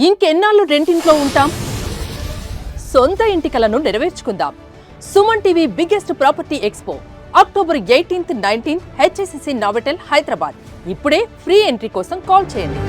ఇంకెన్నాళ్ళు రెంటింట్లో ఉంటాం? సొంత ఇంటి కలను నెరవేర్చుకుందాం. Suman TV biggest property expo October 18th, 19th HSCC Novotel Hyderabad. ఇప్పుడే ఫ్రీ ఎంట్రీ కోసం కాల్ చేయండి.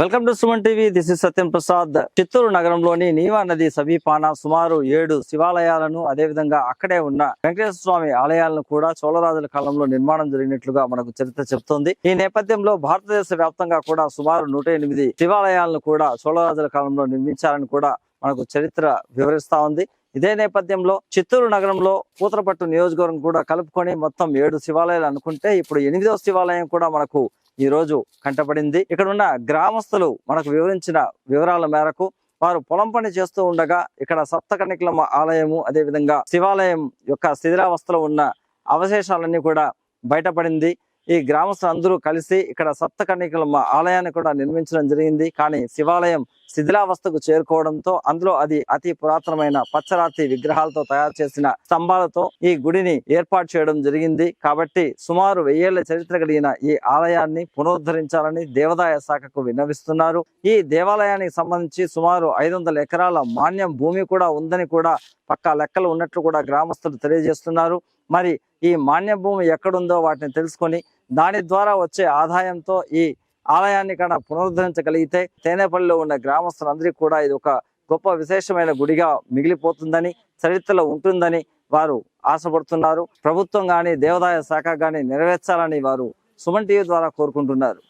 Welcome to Suman TV. This is Satyam Prasad. Chittoor నగరంలోని నీవా నది సమీపాన సుమారు 7 శివాలయాలను అదేవిధంగా అక్కడే ఉన్న వెంకటేశ్వర స్వామి ఆలయాలను కూడా చోళరాజుల కాలంలో నిర్మాణం జరిగినట్లుగా మనకు చరిత్ర చెబుతోంది. ఈ నేపథ్యంలో భారతదేశ వ్యాప్తంగా కూడా సుమారు 108 శివాలయాలను కూడా చోళరాజుల కాలంలో నిర్మించాలని కూడా మనకు చరిత్ర వివరిస్తా ఉంది. ఇదే నేపథ్యంలో చిత్తూరు నగరంలో పూతలపట్టు నియోజకవర్గం కూడా కలుపుకొని మొత్తం 7 శివాలయాలు అనుకుంటే ఇప్పుడు 8వ శివాలయం కూడా మనకు ఈ రోజు కంటపడింది. ఇక్కడ ఉన్న గ్రామస్తులు మనకు వివరించిన వివరాల మేరకు వారు పొలం పని చేస్తూ ఉండగా ఇక్కడ సప్తకన్యకలమ్మ ఆలయము అదేవిధంగా శివాలయం యొక్క శిథిలావస్థలో ఉన్న అవశేషాలన్నీ కూడా బయటపడింది. ఈ గ్రామస్తులు అందరూ కలిసి ఇక్కడ సప్తకన్యకలమ్మ ఆలయాన్ని కూడా నిర్మించడం జరిగింది. కానీ శివాలయం శిథిలావస్థకు చేరుకోవడంతో అందులో అది అతి పురాతనమైన పచ్చరాతి విగ్రహాలతో తయారు చేసిన స్తంభాలతో ఈ గుడిని ఏర్పాటు చేయడం జరిగింది. కాబట్టి సుమారు 1000 ఏళ్ల చరిత్ర కలిగిన ఈ ఆలయాన్ని పునరుద్ధరించాలని దేవాదాయ శాఖకు విన్నవిస్తున్నారు. ఈ దేవాలయానికి సంబంధించి సుమారు 500 ఎకరాల మాన్యం భూమి కూడా ఉందని కూడా పక్కా లెక్కలు ఉన్నట్లు కూడా గ్రామస్తులు తెలియజేస్తున్నారు. మరి ఈ మాన్య భూమి ఎక్కడుందో వాటిని తెలుసుకొని దాని ద్వారా వచ్చే ఆదాయంతో ఈ ఆలయాన్ని కన్నా పునరుద్ధరించగలిగితే తేనేపల్లిలో ఉన్న గ్రామస్తులందరికీ కూడా ఇది ఒక గొప్ప విశేషమైన గుడిగా మిగిలిపోతుందని, చరిత్రలో ఉంటుందని వారు ఆశపడుతున్నారు. ప్రభుత్వం గాని దేవాదాయ శాఖ గాని నెరవేర్చాలని వారు సుమన్ టీవీ ద్వారా కోరుకుంటున్నారు.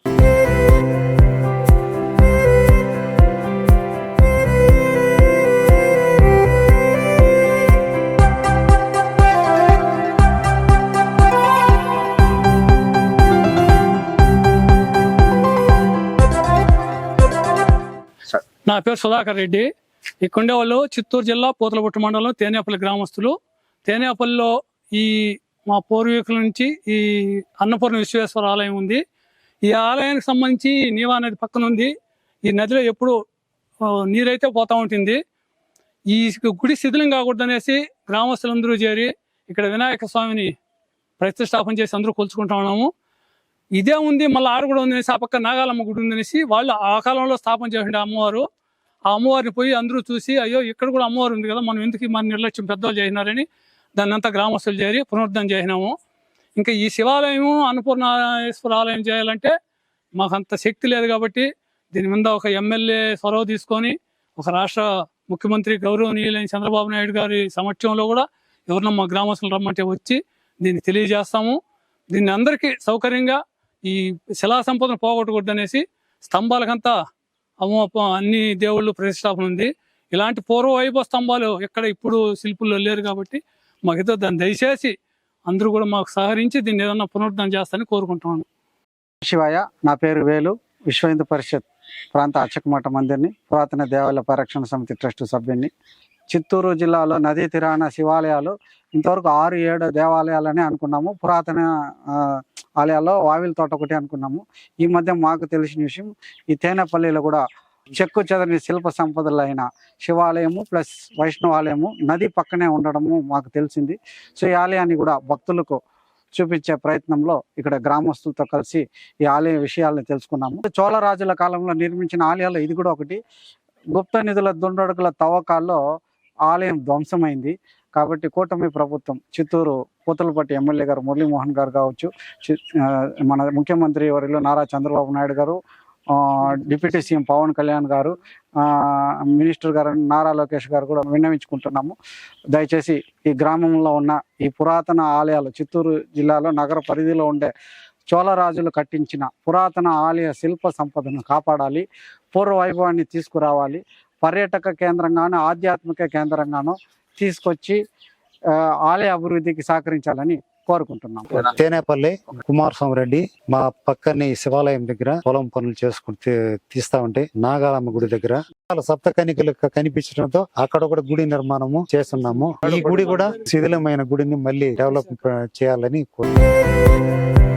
నా పేరు సుధాకర్ రెడ్డి. ఇక్కడ వాళ్ళు చిత్తూరు జిల్లా పూతలపట్టు మండలం తేనేపల్లి గ్రామస్తులు. తేనేపల్లిలో ఈ మా పూర్వీకుల నుంచి ఈ అన్నపూర్ణ విశ్వేశ్వర ఆలయం ఉంది. ఈ ఆలయానికి సంబంధించి నీవా నది పక్కన ఉంది. ఈ నదిలో ఎప్పుడు నీరైతే పోతా ఉంటుంది. ఈ గుడి శిథిలం కాకూడదు అనేసి గ్రామస్తులందరూ చేరి ఇక్కడ వినాయక స్వామిని ప్రతిష్టాపన చేసి అందరూ కొలుచుకుంటా ఉన్నాము. ఇదే ఉంది, మళ్ళీ ఆడ కూడా ఉంది అనేసి ఆ పక్క నాగాలమ్మ గుడి ఉంది అనేసి వాళ్ళు ఆ కాలంలో స్థాపన చేసిన అమ్మవారు. ఆ అమ్మవారిని పోయి అందరూ చూసి అయ్యో ఇక్కడ కూడా అమ్మవారు ఉంది కదా, మనం ఎందుకు మన నిర్లక్ష్యం పెద్దలు చేసినారని దాన్ని అంతా గ్రామస్తులు చేరి పునరుద్ధరణ చేసినాము. ఇంకా ఈ శివాలయము అన్నపూర్ణేశ్వర ఆలయం చేయాలంటే మాకు అంత శక్తి లేదు కాబట్టి దీని మీద ఒక ఎమ్మెల్యే చొరవ తీసుకొని ఒక రాష్ట్ర ముఖ్యమంత్రి గౌరవనీయులైన చంద్రబాబు నాయుడు గారి సమక్షంలో కూడా ఎవరన్నా మా గ్రామస్తులు రమ్మంటే వచ్చి దీన్ని తెలియజేస్తాము. దీన్ని అందరికీ సౌకర్యంగా ఈ శిలా సంపదను పోగొట్టకూడదు అనేసి స్తంభాలకంతా అన్ని దేవుళ్ళు ప్రతిష్టాపన ఉంది. ఇలాంటి పూర్వవైభవ స్తంభాలు ఎక్కడ ఇప్పుడు శిల్పుల్లో లేరు కాబట్టి మాకైతే దాన్ని దయచేసి అందరూ కూడా మాకు సహకరించి దీన్ని ఏదన్నా పునరుద్ధరణ చేస్తారని కోరుకుంటున్నాను. శివాయ, నా పేరు వేలు, విశ్వ హిందూ పరిషత్ ప్రాంత అర్చకమఠ మందిర్ని, పురాతన దేవాలయ పరిరక్షణ సమితి ట్రస్ట్ సభ్యుని. చిత్తూరు జిల్లాలో నదీ తీరాన శివాలయాలు ఇంతవరకు 6-7 దేవాలయాలని అనుకున్నాము. పురాతన ఆలయాల్లో వావిల తోట ఒకటి అనుకున్నాము. ఈ మధ్య మాకు తెలిసిన విషయం ఈ తేనేపల్లిలో కూడా చెక్కు చెదరని శిల్ప సంపదలైన శివాలయము ప్లస్ వైష్ణవాలయము నది పక్కనే ఉండడము మాకు తెలిసింది. సో ఈ ఆలయాన్ని కూడా భక్తులకు చూపించే ప్రయత్నంలో ఇక్కడ గ్రామస్తులతో కలిసి ఈ ఆలయ విషయాలను తెలుసుకున్నాము. చోళరాజుల కాలంలో నిర్మించిన ఆలయాల్లో ఇది కూడా ఒకటి. గుప్త నిధుల దుండడుగుల తవ్వకాల్లో ఆలయం ధ్వంసమైంది. కాబట్టి కూటమి ప్రభుత్వం చిత్తూరు పూతలపట్టు ఎమ్మెల్యే గారు మురళీమోహన్ గారు కావచ్చు, మన ముఖ్యమంత్రి వర్యులు నారా చంద్రబాబు నాయుడు గారు, డిప్యూటీ సీఎం పవన్ కళ్యాణ్ గారు, మినిస్టర్ గారు నారా లోకేష్ గారు కూడా విన్నవించుకుంటున్నాము. దయచేసి ఈ గ్రామంలో ఉన్న ఈ పురాతన ఆలయాలు చిత్తూరు జిల్లాలో నగర పరిధిలో ఉండే చోళరాజులు కట్టించిన పురాతన ఆలయ శిల్ప సంపదను కాపాడాలి, పూర్వ వైభవాన్ని తీసుకురావాలి, పర్యాటక కేంద్రంగానూ ఆధ్యాత్మిక కేంద్రంగానూ తీసుకొచ్చి ఆలయ అభివృద్ధికి సహకరించాలని కోరుకుంటున్నాం. తేనేపల్లి కుమారస్వామి రెడ్డి. మా పక్కనే శివాలయం దగ్గర పొలం పనులు చేసుకుంటూ తీస్తా ఉంటే నాగాలమ్మ గుడి దగ్గర సప్తకన్యకలు కనిపించడంతో అక్కడ కూడా గుడి నిర్మాణము చేస్తున్నాము. ఈ గుడి కూడా శిథిలమైన గుడిని మళ్ళీ డెవలప్ చేయాలని కోరుకుంటున్నాం.